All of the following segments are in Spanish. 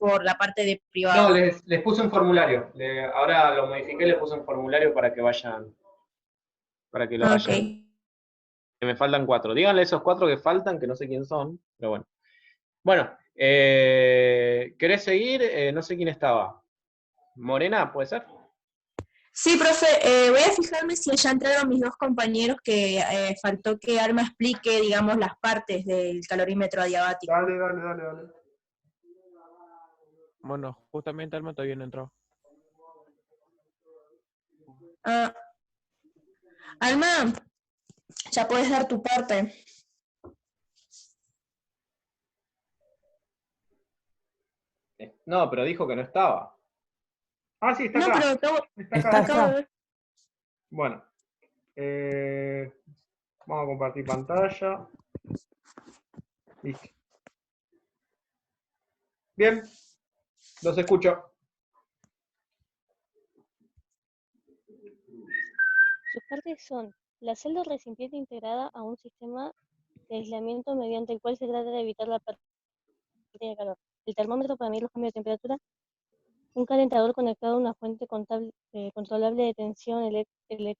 por la parte de No, privado? les puse un formulario. Ahora lo modifiqué, les puse un formulario para que lo Ok. vayan. Me faltan 4. Díganle a esos 4 que faltan, que no sé quién son, pero bueno. Bueno, ¿querés seguir? No sé quién estaba. ¿Morena, puede ser? Sí, profe, voy a fijarme si ya entraron mis dos compañeros que faltó que Alma explique, digamos, las partes del calorímetro adiabático. Dale, dale, dale, dale. Bueno, justamente Alma todavía no entró. Ah, Alma, ya puedes dar tu parte. No, pero dijo que no estaba. Ah, sí, está No, pero acá. acabo, Está acá. acabo de ver. Bueno, vamos a compartir pantalla. Listo. Bien, los escucho. Sus partes son la celda o recipiente integrada a un sistema de aislamiento mediante el cual se trata de evitar la pérdida de calor, el termómetro para medir los cambios de temperatura, un calentador conectado a una fuente controlable de tensión eléctrica,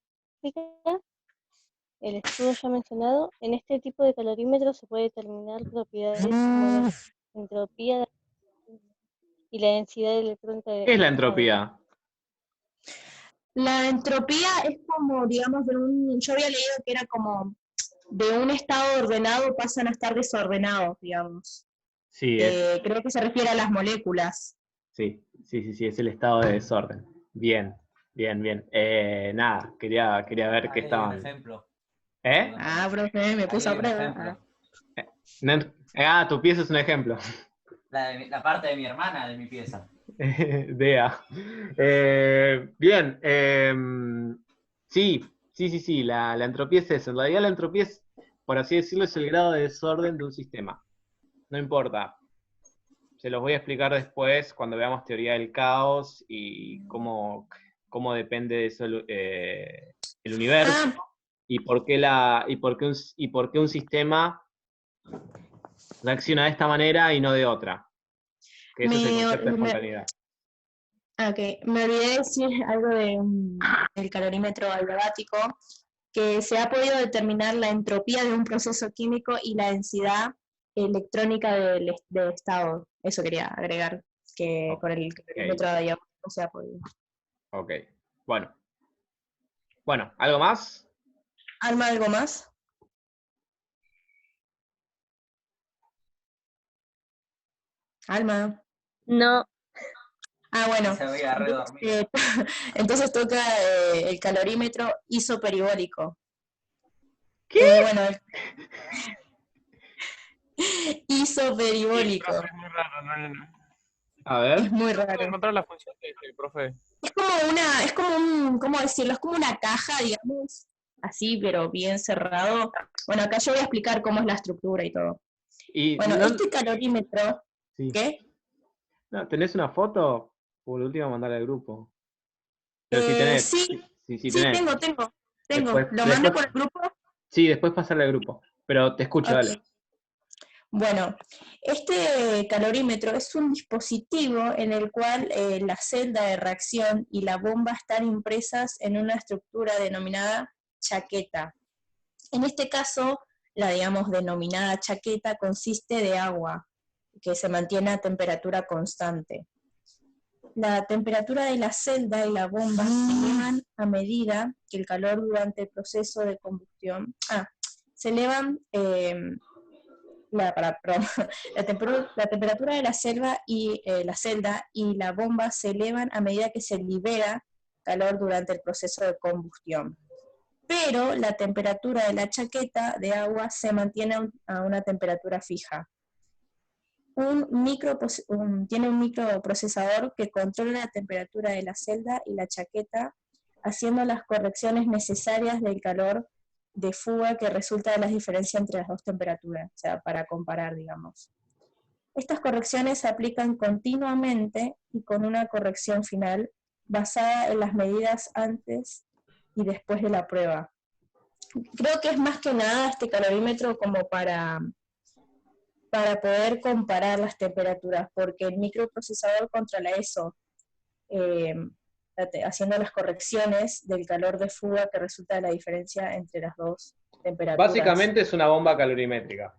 el escudo ya mencionado. En este tipo de calorímetro se puede determinar propiedades como la entropía y la densidad electrónica ¿Qué es la del estado. entropía? La entropía es como, digamos, yo había leído que era como de un estado ordenado pasan a estar desordenados, digamos. Sí, Creo que se refiere a las moléculas. sí, es el estado de desorden. Bien, bien, bien. Nada, quería ver qué Ahí hay un estaban. ejemplo. ¿Eh? Ah, profe, me Ahí puso hay a un prueba. ejemplo. Tu pieza es un ejemplo. La parte de mi hermana de mi pieza. Dea. Bien. Sí, la entropía es eso. En realidad la entropía es, por así decirlo, es el grado de desorden de un sistema. No importa. Se los voy a explicar después cuando veamos teoría del caos y cómo depende de eso el universo Ah, y por qué un sistema reacciona de esta manera y no de otra. Que ese es el concepto de me, espontaneidad. okay. Me olvidé de decir algo del calorímetro adiabático, que se ha podido determinar la entropía de un proceso químico y la densidad electrónica del estado. Eso quería agregar, que con el calorímetro adiabático se ha podido. Ok. Bueno, ¿algo más? ¿Alma, algo más? Alma. No. Ah, bueno. Se veía re dormida. Entonces toca el calorímetro isoperibólico. ¿Qué? Bueno, Sí, isoperibólico. profe, es muy raro. A Es ver. muy No puedo raro. encontrar la función profe. Es como ¿cómo decirlo? Es como una caja, digamos, así, pero bien cerrado. Bueno, acá yo voy a explicar cómo es la estructura y todo. Y Bueno, no, este calorímetro, sí. ¿qué? No, ¿tenés una foto? Por último, mandarla al grupo. Pero sí tenés. Sí, Sí sí, tenés. tengo. Después, ¿Lo mando después, por el grupo? sí, después pasarle al grupo. Pero te escucho, Ok. dale. Bueno, este calorímetro es un dispositivo en el cual la celda de reacción y la bomba están impresas en una estructura denominada chaqueta. En este caso, la digamos denominada chaqueta consiste de agua que se mantiene a temperatura constante. La temperatura de la celda y la bomba se elevan a medida que el calor durante el proceso de combustión, se elevan la temperatura de la celda y la bomba se elevan a medida que se libera calor durante el proceso de combustión. Pero la temperatura de la chaqueta de agua se mantiene a una temperatura fija. Tiene un microprocesador que controla la temperatura de la celda y la chaqueta, haciendo las correcciones necesarias del calor de fuga que resulta de las diferencias entre las dos temperaturas, o sea, para comparar, digamos. Estas correcciones se aplican continuamente y con una corrección final basada en las medidas antes y después de la prueba. Creo que es más que nada este calorímetro como para para poder comparar las temperaturas, porque el microprocesador controla eso, haciendo las correcciones del calor de fuga que resulta de la diferencia entre las dos temperaturas. Básicamente es una bomba calorimétrica.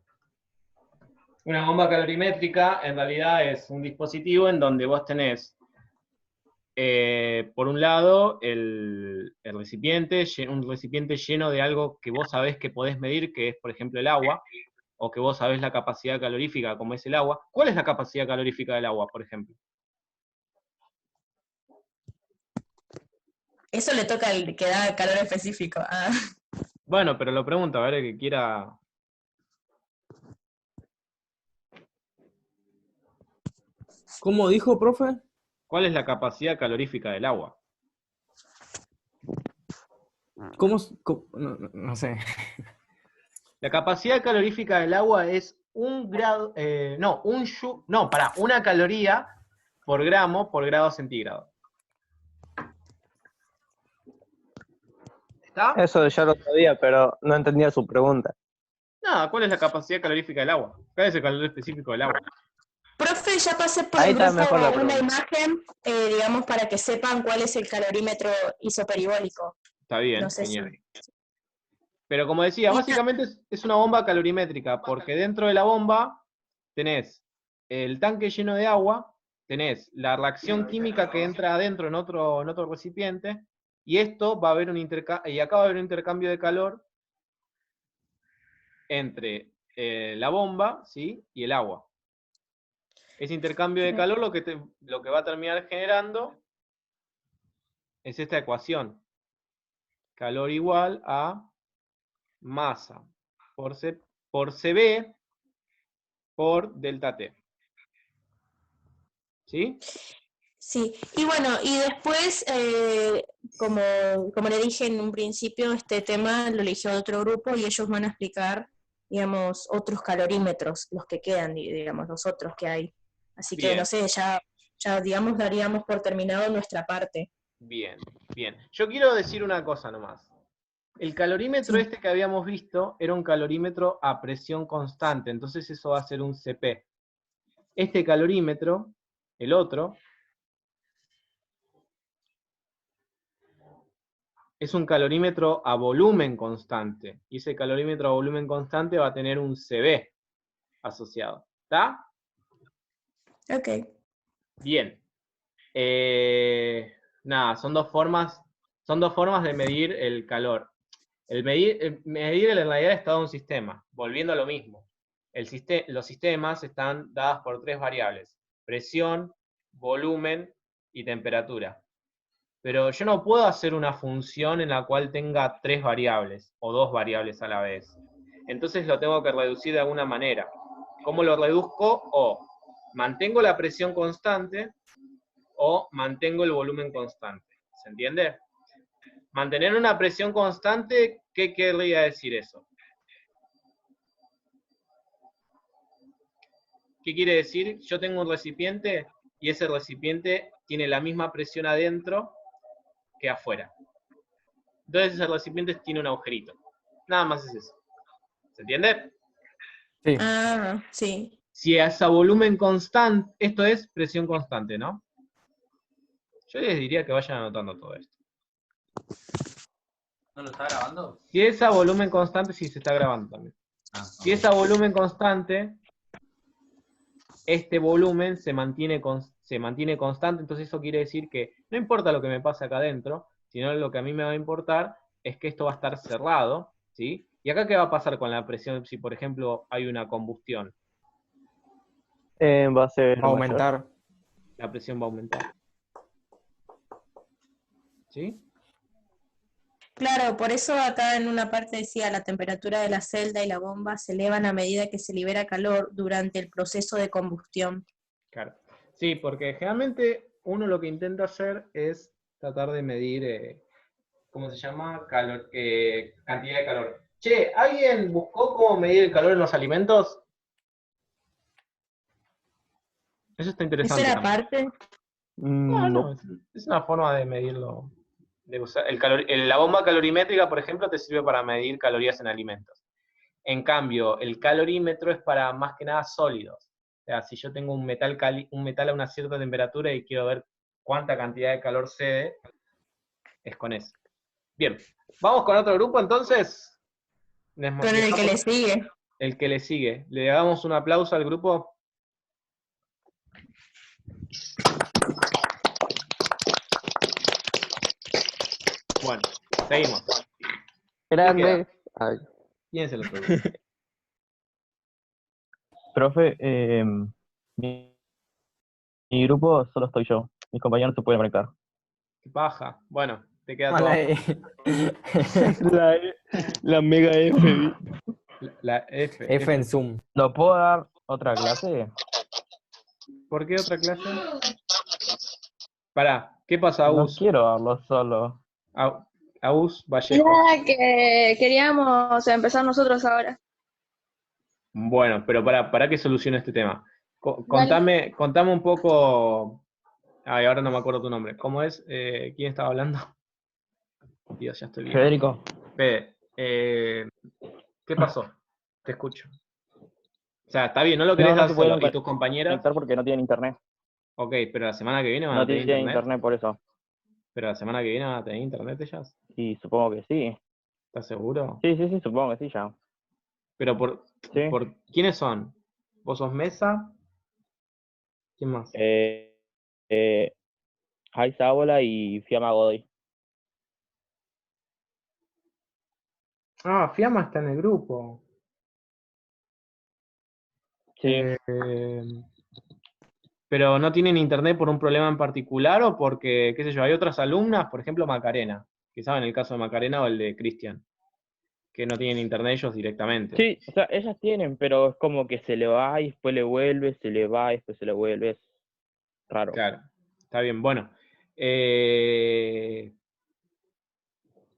Una bomba calorimétrica en realidad es un dispositivo en donde vos tenés, por un lado, el recipiente, un recipiente lleno de algo que vos sabés que podés medir, que es, por ejemplo, el agua, o que vos sabés la capacidad calorífica, como es el agua. ¿Cuál es la capacidad calorífica del agua, por ejemplo? Eso le toca al que da calor específico. Ah. Bueno, pero lo pregunto, a ver, el que quiera... ¿Cómo dijo, profe? ¿Cuál es la capacidad calorífica del agua? No sé. La capacidad calorífica del agua es una caloría por gramo por grado centígrado. ¿Está? Eso ya lo sabía, pero no entendía su pregunta. Nada, ¿cuál es la capacidad calorífica del agua? ¿Cuál es el calor específico del agua? Profe, ya pasé por Ahí el está grupo mejor la una pregunta. imagen, digamos, para que sepan cuál es el calorímetro isoperibólico. Está bien, No sé genial. si... Pero como decía, básicamente es una bomba calorimétrica, porque dentro de la bomba tenés el tanque lleno de agua, tenés la reacción química que entra adentro en otro recipiente, y esto va a haber y acá va a haber un intercambio de calor entre la bomba, ¿sí?, y el agua. Ese intercambio de calor lo que va a terminar generando es esta ecuación. Calor igual a masa por CB por delta T. ¿Sí? Sí, y bueno, y después, como le dije en un principio, este tema lo eligió otro grupo y ellos van a explicar, digamos, otros calorímetros, los que quedan, digamos, los otros que hay. Así que, Bien. no sé, ya digamos, daríamos por terminado nuestra parte. Bien, bien. Yo quiero decir una cosa nomás. El calorímetro Sí. que habíamos visto era un calorímetro a presión constante, entonces eso va a ser un CP. Este calorímetro, el otro, es un calorímetro a volumen constante, y ese calorímetro a volumen constante va a tener un CB asociado. ¿Está? Ok. Bien. Nada, son dos formas de medir el calor. Medir en realidad el estado de un sistema, volviendo a lo mismo. Los sistemas están dados por tres variables: presión, volumen y temperatura. Pero yo no puedo hacer una función en la cual tenga tres variables o dos variables a la vez. Entonces lo tengo que reducir de alguna manera. ¿Cómo lo reduzco? O mantengo la presión constante o mantengo el volumen constante. ¿Se entiende? Mantener una presión constante, ¿qué querría decir eso? ¿Qué quiere decir? Yo tengo un recipiente y ese recipiente tiene la misma presión adentro que afuera. Entonces ese recipiente tiene un agujerito. Nada más es eso. ¿Se entiende? Sí. Ah, sí. Si es a volumen constante, esto es presión constante, ¿no? Yo les diría que vayan anotando todo esto. ¿No lo está grabando? Si es a volumen constante, sí se está grabando también. Si es a volumen constante, este volumen se mantiene constante, entonces eso quiere decir que no importa lo que me pase acá adentro, sino lo que a mí me va a importar es que esto va a estar cerrado, ¿sí? ¿Y acá qué va a pasar con la presión si, por ejemplo, hay una combustión? Va a ser Va a aumentar. La presión va a aumentar. ¿Sí? Claro, por eso acá en una parte decía, la temperatura de la celda y la bomba se elevan a medida que se libera calor durante el proceso de combustión. Claro. Sí, porque generalmente uno lo que intenta hacer es tratar de medir, ¿cómo se llama? Cantidad de calor. Che, ¿alguien buscó cómo medir el calor en los alimentos? Eso está ¿Eso interesante era también. parte? No, es una forma de medirlo. De usar la bomba calorimétrica, por ejemplo, te sirve para medir calorías en alimentos. En cambio, el calorímetro es para más que nada sólidos. O sea, si yo tengo un metal a una cierta temperatura y quiero ver cuánta cantidad de calor cede, es con eso. Bien, vamos con otro grupo entonces. Con el que le sigue. El que le sigue. Le damos un aplauso al grupo. Bueno, seguimos. Grande. Ay, ¿Quién es el otro grupo? Profe, mi grupo solo estoy yo. Mis compañeros no se pueden conectar. Qué paja. Bueno, te queda todo. Mala La mega F. La F. F en Zoom. ¿Lo puedo dar otra clase? ¿Por qué otra clase? Pará, ¿qué pasa, No Agus? quiero darlo solo. Agus Vallejo. Nada, que queríamos empezar nosotros ahora. Bueno, pero para que solucione este tema. Contame un poco. Ay, ahora no me acuerdo tu nombre. ¿Cómo es? ¿Quién estaba hablando? Dios, ya estoy bien. Federico, Fede, ¿qué pasó? Te escucho. O sea, está bien, no lo querés no dar se solo. pueden ¿Y tus compañeras? conectar porque no tienen internet. Ok, pero la semana que viene van No a tener tienen internet. internet por eso. Pero la semana que viene van a tener internet ellas. Y supongo que sí. ¿Estás seguro? Sí, supongo que sí ya. Pero Sí. ¿quiénes son? ¿Vos sos Mesa? ¿Quién más? Aiza Ábola y Fiamma Godoy. Ah, Fiamma está en el grupo. Sí. Pero no tienen internet por un problema en particular o porque, qué sé yo, hay otras alumnas, por ejemplo Macarena, que saben el caso de Macarena o el de Cristian, que no tienen internet ellos directamente. Sí, o sea, ellas tienen, pero es como que se le va y después le vuelve, se le va y después se le vuelve. Es raro. Claro, está bien. Bueno,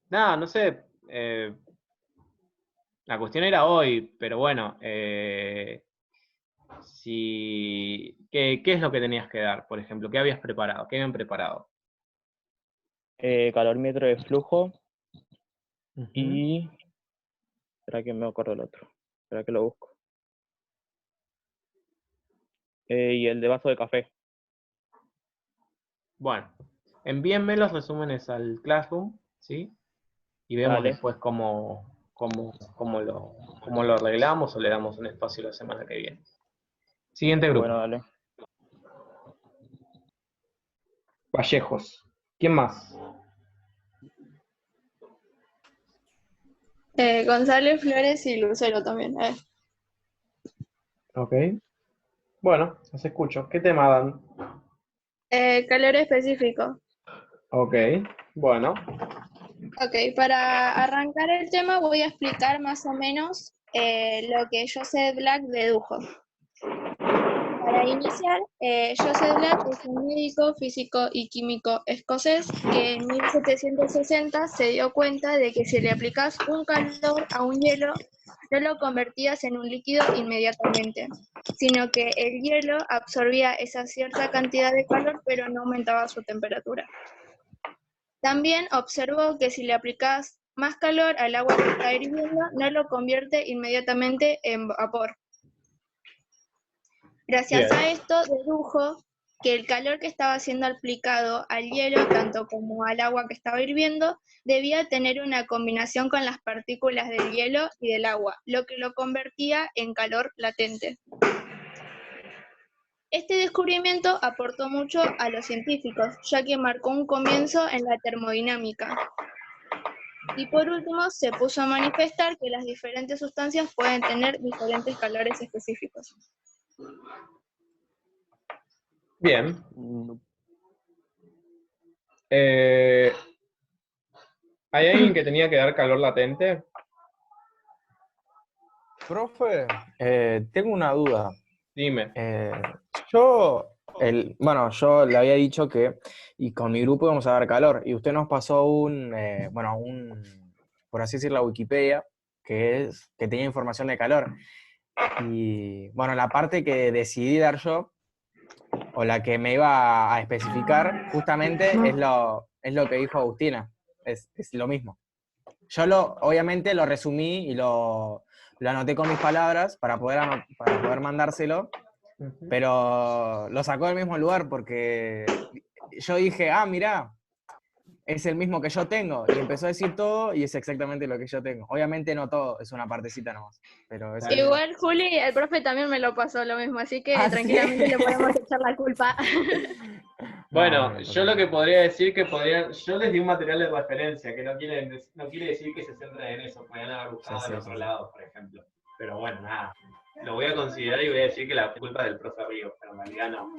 nada, no sé. La cuestión era hoy, pero bueno, ¿qué es lo que tenías que dar, por ejemplo? ¿Qué habías preparado? ¿Qué habían preparado? Calorímetro de flujo Ujú. y... Espera que me acuerdo el otro. Espera que lo busco. Y el de vaso de café. Bueno, envíenme los resúmenes al Classroom, ¿sí? Y vemos Dale. después cómo lo arreglamos o le damos un espacio la semana que viene. Siguiente grupo. Bueno, dale. Vallejos. ¿Quién más? González, Flores y Lucero también. Ok. Bueno, los escucho. ¿Qué tema dan? Calor específico. Ok, bueno. Ok, para arrancar el tema voy a explicar más o menos lo que Joseph Black dedujo. Para iniciar, Joseph Black es un médico, físico y químico escocés que en 1760 se dio cuenta de que si le aplicas un calor a un hielo, no lo convertías en un líquido inmediatamente, sino que el hielo absorbía esa cierta cantidad de calor pero no aumentaba su temperatura. También observó que si le aplicas más calor al agua que está hirviendo, no lo convierte inmediatamente en vapor. Gracias a esto dedujo que el calor que estaba siendo aplicado al hielo, tanto como al agua que estaba hirviendo, debía tener una combinación con las partículas del hielo y del agua, lo que lo convertía en calor latente. Este descubrimiento aportó mucho a los científicos, ya que marcó un comienzo en la termodinámica. Y por último, se puso a manifestar que las diferentes sustancias pueden tener diferentes calores específicos. Bien. ¿Hay alguien que tenía que dar calor latente? Profe, tengo una duda. Dime. Yo le había dicho que y con mi grupo íbamos a dar calor, y usted nos pasó por así decirlo, la Wikipedia, que tenía información de calor. Y bueno, la parte que decidí dar yo, o la que me iba a especificar, justamente es lo que dijo Agustina, es lo mismo. Yo obviamente lo resumí y lo lo anoté con mis palabras para poder mandárselo, Ujú. pero lo sacó del mismo lugar porque yo dije, mirá, es el mismo que yo tengo, y empezó a decir todo y es exactamente lo que yo tengo. Obviamente no todo, es una partecita nomás, pero es el mismo. Igual, Juli, el profe también me lo pasó lo mismo, así que ¿Ah, sí? tranquilamente le podemos echar la culpa. Bueno, No yo pasa lo que nada. podría decir que podrían, yo les di un material de referencia, que no quiere decir que se centren en eso, podrían haber buscado Ya en sé, otro ya sé. lado, por ejemplo. Pero bueno, nada, lo voy a considerar y voy a decir que la culpa es del profe Río, pero en realidad no.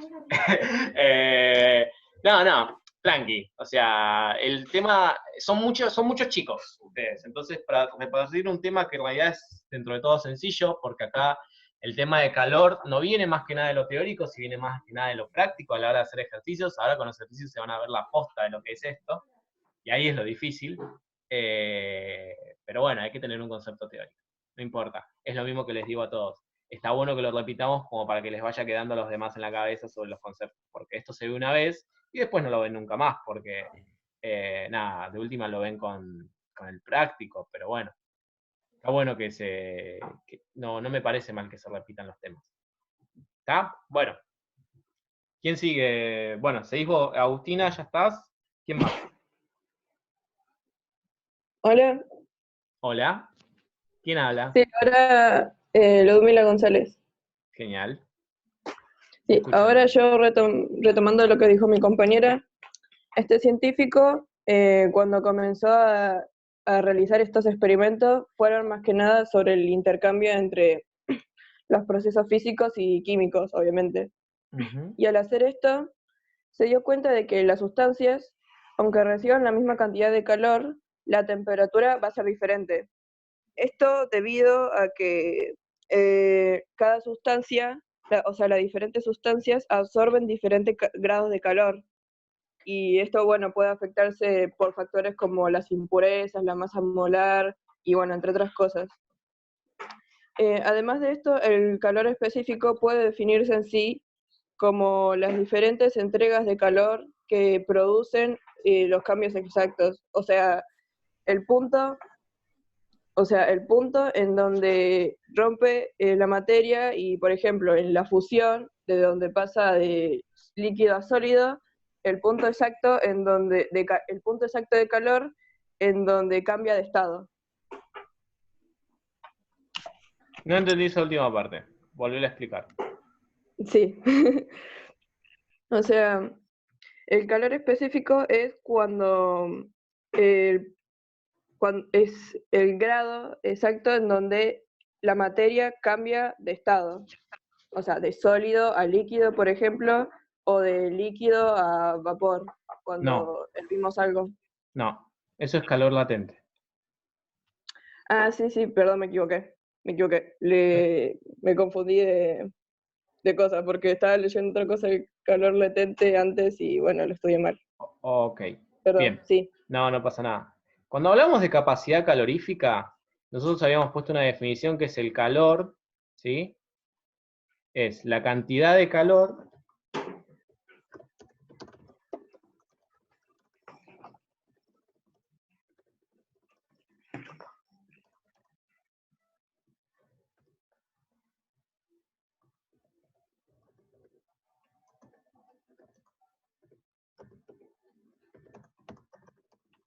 No, tranqui. O sea, el tema, son muchos chicos ustedes, entonces para repartir un tema que en realidad es dentro de todo sencillo, porque acá el tema de calor no viene más que nada de lo teórico, si viene más que nada de lo práctico a la hora de hacer ejercicios. Ahora con los ejercicios se van a ver la posta de lo que es esto, y ahí es lo difícil. Pero bueno, hay que tener un concepto teórico. No importa, es lo mismo que les digo a todos. Está bueno que lo repitamos como para que les vaya quedando a los demás en la cabeza sobre los conceptos, porque esto se ve una vez y después no lo ven nunca más, porque nada, de última lo ven con el práctico, pero bueno. Está bueno no me parece mal que se repitan los temas. ¿Está? Bueno. ¿Quién sigue? Bueno, seguís vos, Agustina, ya estás. ¿Quién más? Hola, Hola. ¿Quién habla? sí, ahora Ludmila González. Genial. Te Sí, escucho. ahora yo retomando lo que dijo mi compañera, este científico cuando comenzó a realizar estos experimentos fueron más que nada sobre el intercambio entre los procesos físicos y químicos, obviamente. Ujú. Y al hacer esto, se dio cuenta de que las sustancias, aunque reciban la misma cantidad de calor, la temperatura va a ser diferente. Esto debido a que cada sustancia, o sea, las diferentes sustancias absorben diferentes grados de calor. Y esto, bueno, puede afectarse por factores como las impurezas, la masa molar y, bueno, entre otras cosas. Además de esto, el calor específico puede definirse en sí como las diferentes entregas de calor que producen los cambios exactos. El punto el punto en donde rompe la materia y, por ejemplo, en la fusión, de donde pasa de líquido a sólido, el punto exacto el punto exacto de calor en donde cambia de estado. No entendí esa última parte. Volví a explicar. Sí. O sea, el calor específico es cuando es el grado exacto en donde la materia cambia de estado. O sea, de sólido a líquido, por ejemplo, o de líquido a vapor, No, cuando hervimos algo. no. Eso es calor latente. Ah, sí, perdón, me equivoqué. Me confundí de cosas, porque estaba leyendo otra cosa, el calor latente antes, y bueno, lo estudié mal. Ok. Perdón, Bien. sí. No pasa nada. Cuando hablamos de capacidad calorífica, nosotros habíamos puesto una definición que es el calor, ¿sí? Es la cantidad de calor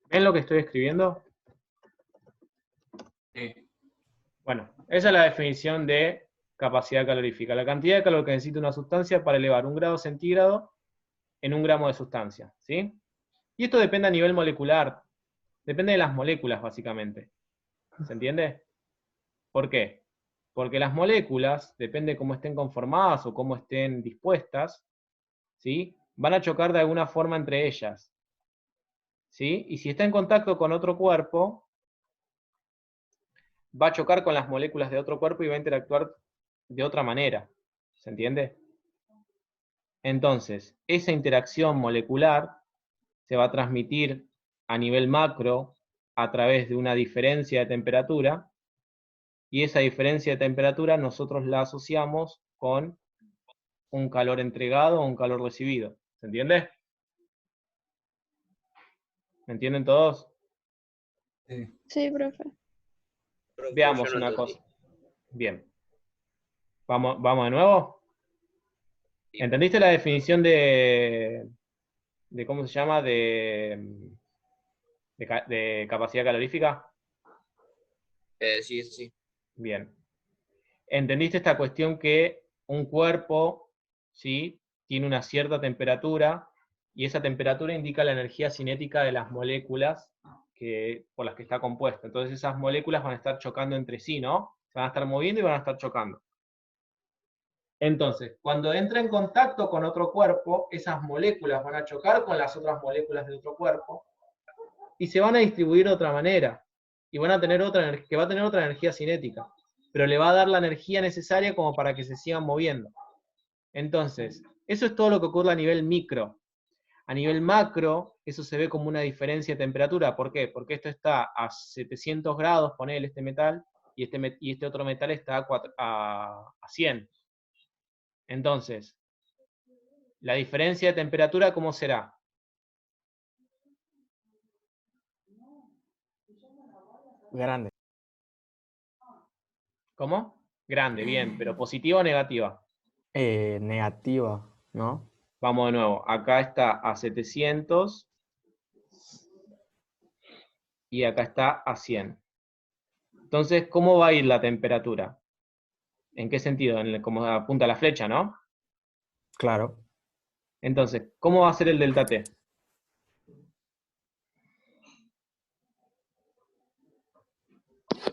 ¿Ven lo que estoy escribiendo? Sí. Bueno, esa es la definición de capacidad calorífica. La cantidad de calor que necesita una sustancia para elevar 1 grado centígrado en 1 gramo de sustancia, ¿sí? Y esto depende a nivel molecular. Depende de las moléculas, básicamente. ¿Se entiende? ¿Por qué? Porque las moléculas, depende de cómo estén conformadas o cómo estén dispuestas, ¿sí? Van a chocar de alguna forma entre ellas, ¿sí? Y si está en contacto con otro cuerpo, va a chocar con las moléculas de otro cuerpo y va a interactuar de otra manera. ¿Se entiende? Entonces, esa interacción molecular se va a transmitir a nivel macro a través de una diferencia de temperatura, y esa diferencia de temperatura nosotros la asociamos con un calor entregado o un calor recibido. ¿Se entiende? ¿Me entienden todos? Sí, profe. Veamos una cosa. Bien. ¿Vamos de nuevo? ¿Entendiste la definición de cómo se llama? De capacidad calorífica. Sí, eso sí. Bien. ¿Entendiste esta cuestión que un cuerpo, ¿sí?, tiene una cierta temperatura y esa temperatura indica la energía cinética de las moléculas por las que está compuesto? Entonces esas moléculas van a estar chocando entre sí, ¿no? Se van a estar moviendo y van a estar chocando. Entonces, cuando entra en contacto con otro cuerpo, esas moléculas van a chocar con las otras moléculas de otro cuerpo y se van a distribuir de otra manera. Y van a tener que va a tener otra energía cinética, pero le va a dar la energía necesaria como para que se sigan moviendo. Entonces, eso es todo lo que ocurre a nivel micro. A nivel macro, eso se ve como una diferencia de temperatura. ¿Por qué? Porque esto está a 700 grados, ponele este metal, y este otro metal está a 100. Entonces, la diferencia de temperatura, ¿cómo será? Grande. ¿Cómo? Grande, bien, pero ¿positiva o negativa? Negativa, ¿no? Vamos de nuevo. Acá está a 700 y acá está a 100. Entonces, ¿cómo va a ir la temperatura? ¿En qué sentido? Como apunta la flecha, ¿no? Claro. Entonces, ¿cómo va a ser el delta T?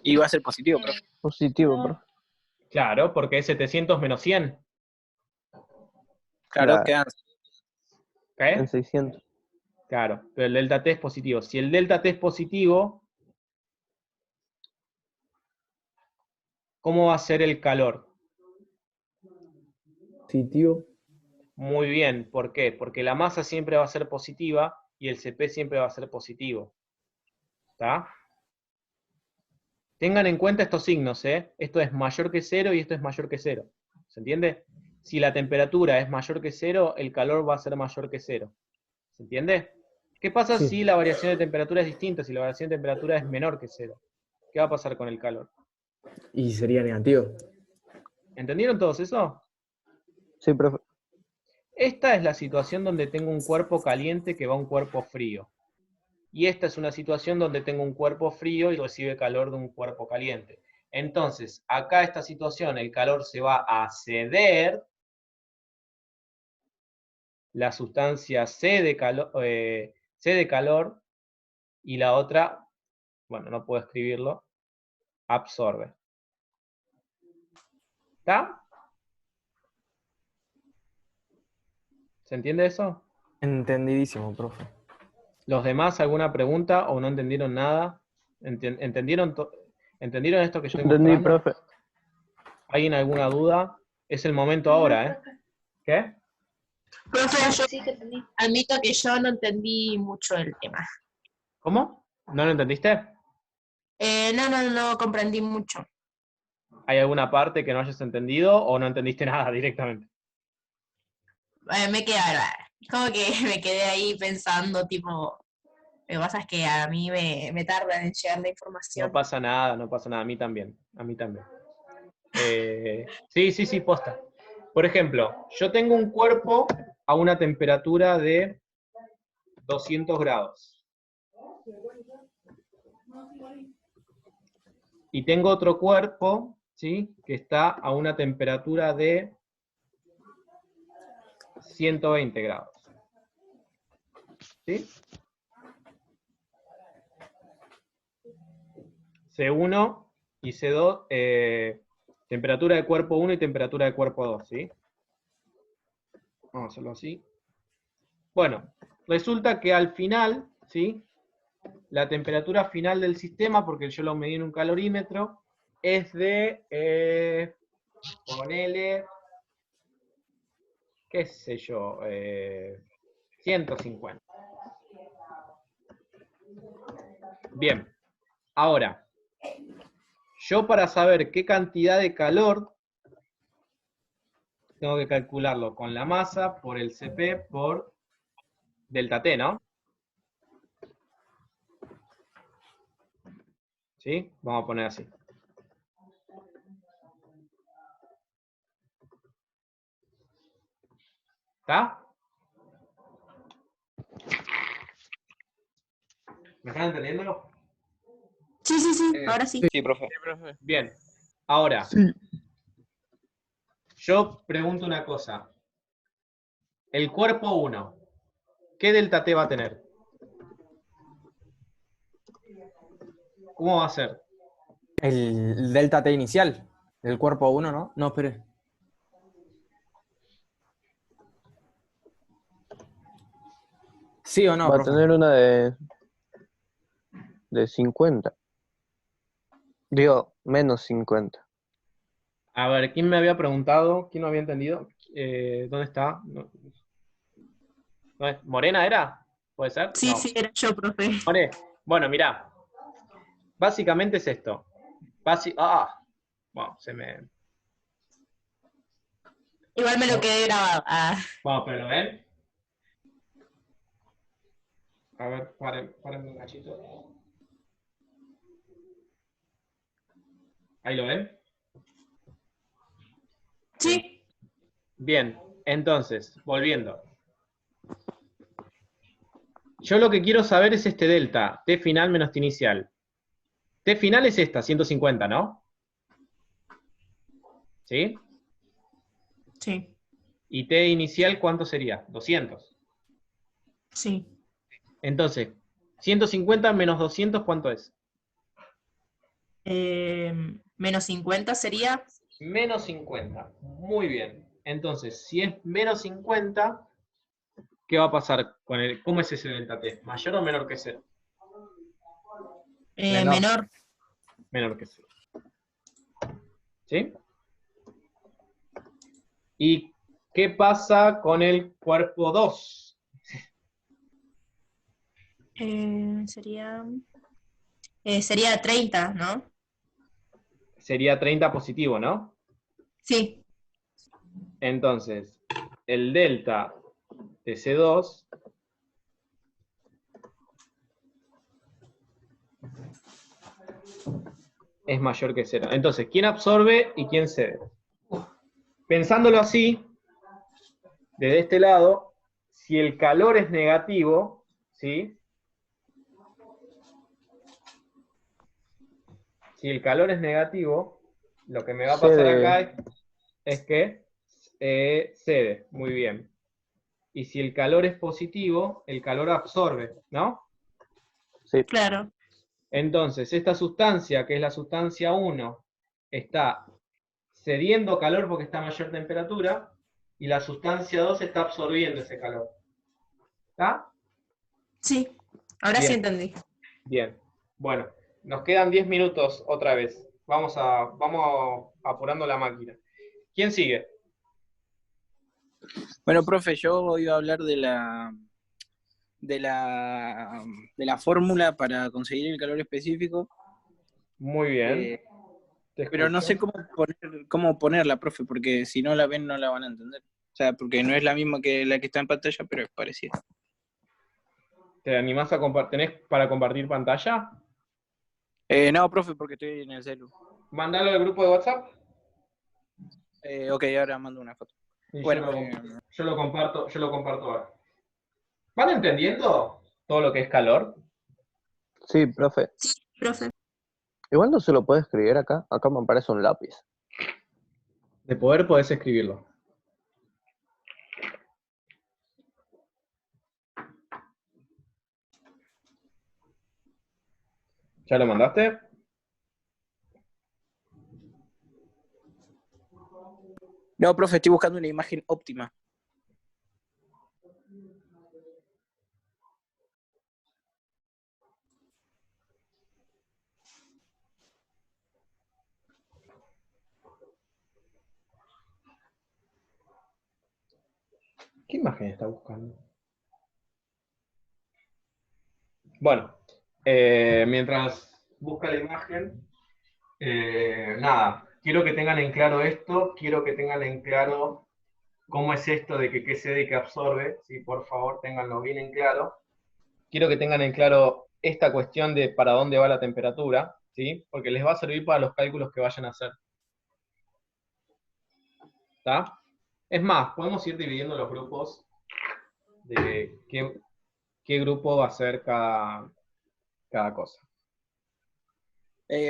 Y va a ser positivo, profe. Positivo, profe. Claro, porque es 700 menos 100. Claro, Claro. quedan. ¿Qué? En 600. Claro, pero el delta T es positivo. Si el delta T es positivo, ¿cómo va a ser el calor? Positivo. Muy bien, ¿por qué? Porque la masa siempre va a ser positiva y el CP siempre va a ser positivo. ¿Está? Tengan en cuenta estos signos, ¿eh? Esto es mayor que 0 y esto es mayor que 0. ¿Se entiende? Si la temperatura es mayor que 0, el calor va a ser mayor que 0. ¿Se entiende? ¿Qué pasa si la variación de temperatura es distinta? Si la variación de temperatura es menor que 0. ¿Qué va a pasar con el calor? Y sería negativo. ¿Entendieron todos eso? Sí, profe. Esta es la situación donde tengo un cuerpo caliente que va a un cuerpo frío. Y esta es una situación donde tengo un cuerpo frío y recibe calor de un cuerpo caliente. Entonces, acá esta situación, el calor se va a ceder, la sustancia C de calor y la otra, bueno, no puedo escribirlo, absorbe. ¿Está? ¿Se entiende eso? Entendidísimo, profe. ¿Los demás alguna pregunta o no entendieron nada? ¿Entendieron esto que estoy Entendí, mostrando? profe. ¿Alguien alguna duda? Es el momento ahora, ¿eh? ¿Qué? Profe, yo Sí, que entendí. admito que yo no entendí mucho el tema. ¿Cómo? ¿No lo entendiste? No comprendí mucho. ¿Hay alguna parte que no hayas entendido o no entendiste nada directamente? Me quedé, como que me quedé ahí pensando, tipo, lo que pasa es que a mí me tarda en llegar la información. No pasa nada, no pasa nada. A mí también, a mí también. Sí, posta. Por ejemplo, yo tengo un cuerpo a una temperatura de 200 grados. Y tengo otro cuerpo, ¿sí?, que está a una temperatura de 120 grados. ¿Sí? C1 y C2, temperatura de cuerpo 1 y temperatura de cuerpo 2, ¿sí? Vamos a hacerlo así. Bueno, resulta que al final, ¿sí?, la temperatura final del sistema, porque yo lo medí en un calorímetro, es de, ponele, qué sé yo, 150. Bien, ahora, yo para saber qué cantidad de calor, tengo que calcularlo con la masa por el CP por delta T, ¿no? ¿Sí? Vamos a poner así. ¿Está? ¿Me están entendiendo? Sí, sí, sí, ahora sí. Sí, profe. Bien. Ahora, Sí. yo pregunto una cosa. El cuerpo 1, ¿qué delta T va a tener? ¿Cómo va a ser? El delta T inicial, del cuerpo 1, ¿no? No, espere. ¿Sí o no, Va a profe? tener una de 50. Digo, menos 50. A ver, ¿quién me había preguntado? ¿Quién no había entendido? ¿Dónde está? ¿No es? ¿Morena era? ¿Puede ser? Sí, No. sí, era yo, profe. More. Bueno, mirá. Básicamente es esto. Bueno, se me... Igual me lo quedé grabado. Ah. Bueno, pero ¿lo ven? A ver, paren un cachito. ¿Ahí lo ven? Sí. Bien, entonces, volviendo. Yo lo que quiero saber es este delta, T final menos T inicial. T final es esta, 150, ¿no? ¿Sí? Sí. ¿Y T inicial cuánto sería? 200. Sí. Entonces, 150 menos 200, ¿cuánto es? Menos 50 sería. Menos 50. Muy bien. Entonces, si es menos 50, ¿qué va a pasar con el? ¿Cómo es ese delta T? ¿Mayor o menor que 0? Menor. Menor que 0. ¿Sí? ¿Y qué pasa con el cuerpo 2? Sería 30, ¿no? Sería 30 positivo, ¿no? Sí. Entonces, el delta de C2 es mayor que 0. Entonces, ¿quién absorbe y quién cede? Pensándolo así, desde este lado, si el calor es negativo, ¿sí? Si el calor es negativo, lo que me va a pasar acá es que cede. Muy bien. Y si el calor es positivo, el calor absorbe, ¿no? Sí. Claro. Entonces, esta sustancia, que es la sustancia 1, está cediendo calor porque está a mayor temperatura, y la sustancia 2 está absorbiendo ese calor. ¿Está? Sí. Ahora sí Bien. entendí. Bien. Bueno, nos quedan 10 minutos otra vez. Vamos apurando la máquina. ¿Quién sigue? Bueno, profe, yo iba a hablar de la fórmula para conseguir el calor específico. Muy bien. Eh, Te pero no sé escucho. cómo ponerla, profe, porque si no la ven no la van a entender. O sea, porque no es la misma que la que está en pantalla, pero es parecida. ¿Te animás a compartir? ¿Tenés para compartir pantalla? No, profe, porque estoy en el celu. Mándalo al grupo de WhatsApp. Ok, ahora mando una foto. Y Bueno, yo lo comparto ahora. ¿Van entendiendo todo lo que es calor? Sí, profe. Profe. Igual no se lo puede escribir acá. Acá me aparece un lápiz. De poder podés escribirlo. ¿Ya lo mandaste? no, profe, estoy buscando una imagen óptima. ¿Qué imagen está buscando? Bueno, mientras busca la imagen, nada, quiero que tengan en claro esto, quiero que tengan en claro cómo es esto de que qué cede y qué absorbe, ¿sí? Por favor, ténganlo bien en claro. Quiero que tengan en claro esta cuestión de para dónde va la temperatura, ¿sí? Porque les va a servir para los cálculos que vayan a hacer. ¿Está? Es más, podemos ir dividiendo los grupos de qué grupo va a ser cada cosa.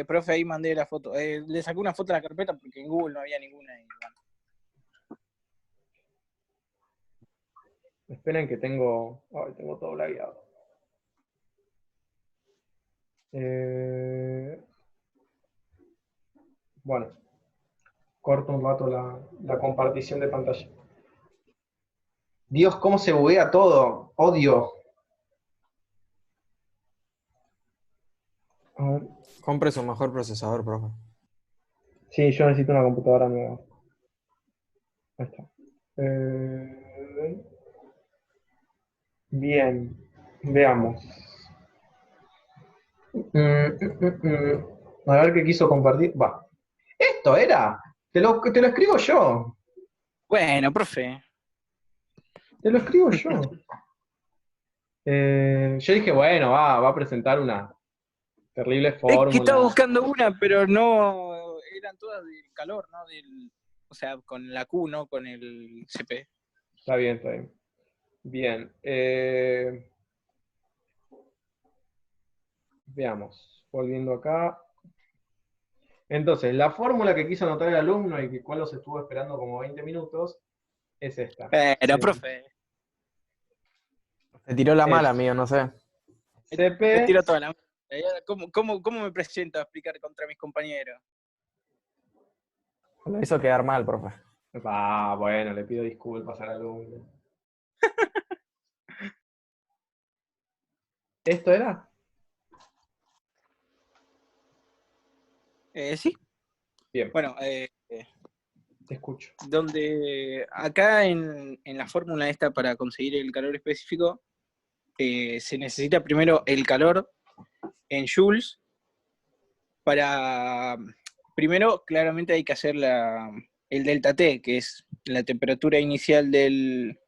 Profe, ahí mandé la foto. Le saqué una foto a la carpeta porque en Google no había ninguna. Y, bueno. Esperen que tengo todo lagueado. Bueno, corto un rato la compartición de pantalla. Dios, cómo se buguea todo. Odio. A ver. Compre su mejor procesador, profe. Sí, yo necesito una computadora nueva. Ahí está. Bien, veamos. A ver qué quiso compartir. Va. Esto era. Te lo escribo yo. Bueno, profe. Te lo escribo yo. Yo dije, bueno, va a presentar una terrible Es fórmula. que estaba buscando una, pero no. Eran todas del calor, ¿no? O sea, con la Q, no con el CP. Está bien, está bien. Bien. Veamos. Volviendo acá. Entonces, la fórmula que quiso anotar el alumno y que cual los estuvo esperando como 20 minutos es esta. Pero, profe. Te tiró la Es mala, amigo, no sé. Me CP. tiró toda la. ¿Cómo me presento a explicar contra mis compañeros? Lo hizo quedar mal, profe. Bueno, le pido disculpas al alumno. ¿Esto era? Sí. Bien. Bueno, te escucho. Donde acá en la fórmula esta para conseguir el calor específico, se necesita primero el calor en joules. Primero, claramente hay que hacer el delta T, que es la temperatura inicial del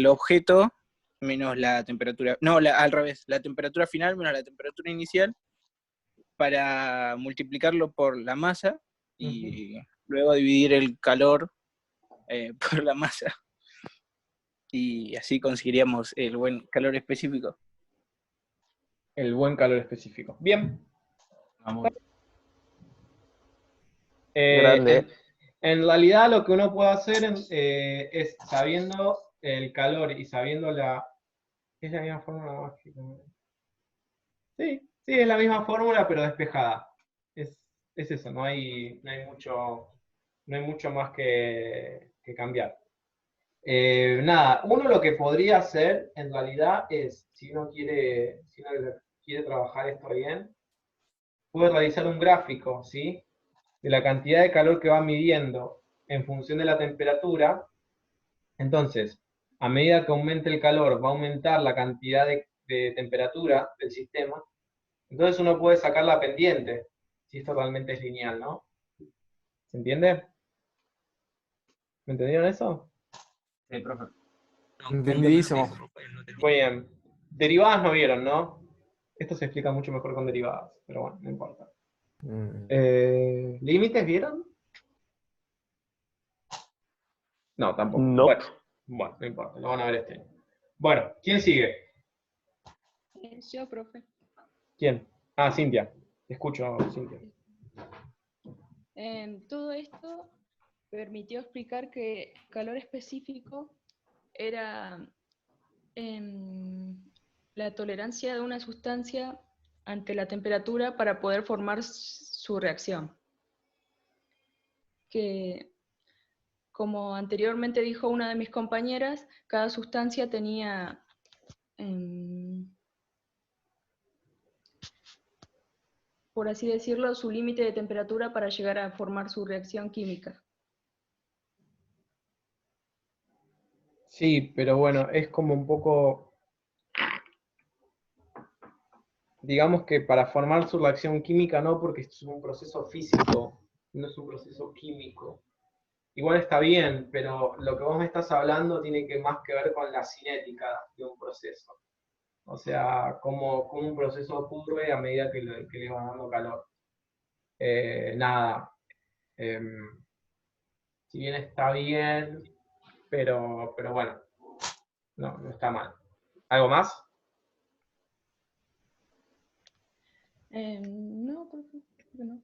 objeto menos la temperatura, al revés, la temperatura final menos la temperatura inicial, para multiplicarlo por la masa y luego dividir el calor por la masa. Y así conseguiríamos el buen calor específico. El buen calor específico. Bien. Grande. En realidad lo que uno puede hacer es, sabiendo el calor y sabiendo es la misma fórmula mágica. Sí, es la misma fórmula, pero despejada. Es eso, no hay mucho más que cambiar. Nada, uno lo que podría hacer en realidad es, si uno quiere trabajar esto bien, puede realizar un gráfico, ¿sí? De la cantidad de calor que va midiendo en función de la temperatura. Entonces, a medida que aumente el calor, va a aumentar la cantidad de temperatura del sistema. Entonces uno puede sacar la pendiente, si esto realmente es lineal, ¿no? ¿Se entiende? ¿Me entendieron eso? Sí, profe. Entendidísimo. Muy bien. Derivadas no vieron, ¿no? Esto se explica mucho mejor con derivadas, pero bueno, no importa. ¿Límites vieron? No, tampoco. No. Bueno, no importa, lo van a ver este año. Bueno, ¿quién sigue? Yo, profe. ¿Quién? Ah, Cintia. Te escucho, Cintia. Todo esto permitió explicar que el calor específico era la tolerancia de una sustancia ante la temperatura para poder formar su reacción. Que, como anteriormente dijo una de mis compañeras, cada sustancia tenía por así decirlo, su límite de temperatura para llegar a formar su reacción química. Sí, pero bueno, es como un poco, digamos que para formar su reacción química no, porque esto es un proceso físico, no es un proceso químico. Igual está bien, pero lo que vos me estás hablando tiene más que ver con la cinética de un proceso. O sea, cómo un proceso ocurre a medida que le va dando calor. Nada. Si bien está bien, pero bueno, no está mal. ¿Algo más? No, creo que no.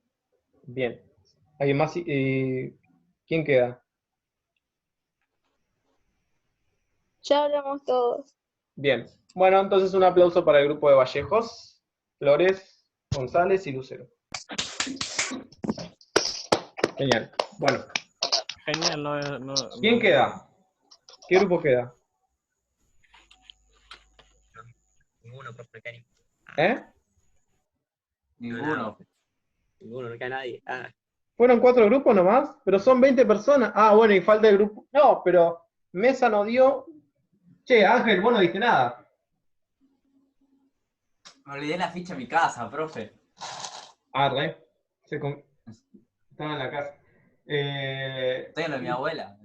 Bien. ¿Alguien más? ¿Quién queda? Ya hablamos todos. Bien. Bueno, entonces un aplauso para el grupo de Vallejos, Flores, González y Lucero. Genial. Bueno, Genial, no, ¿quién queda? ¿Qué grupo queda? Ninguno, profe, Cari. ¿Eh? Ninguno. Ninguno, no queda nadie. Ah, ¿Fueron 4 grupos nomás? Pero son 20 personas. Ah, bueno, y falta el grupo. No, pero Mesa no dio. Che, Ángel, vos no diste nada. Me olvidé la ficha en mi casa, profe. Arre. Estaba en la casa. Estoy en lo de mi abuela.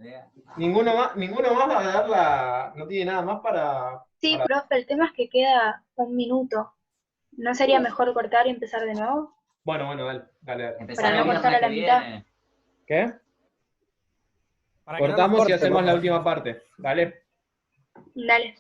Ninguno más va a dar la. No tiene nada más para. Sí, profe, el tema es que queda 1 minuto. ¿No sería mejor cortar y empezar de nuevo? Bueno, dale. Empezar Para no cortar a la mitad. ¿Qué? Para que no nos Cortamos y corte, hacemos profe. la última parte. Dale. Dale.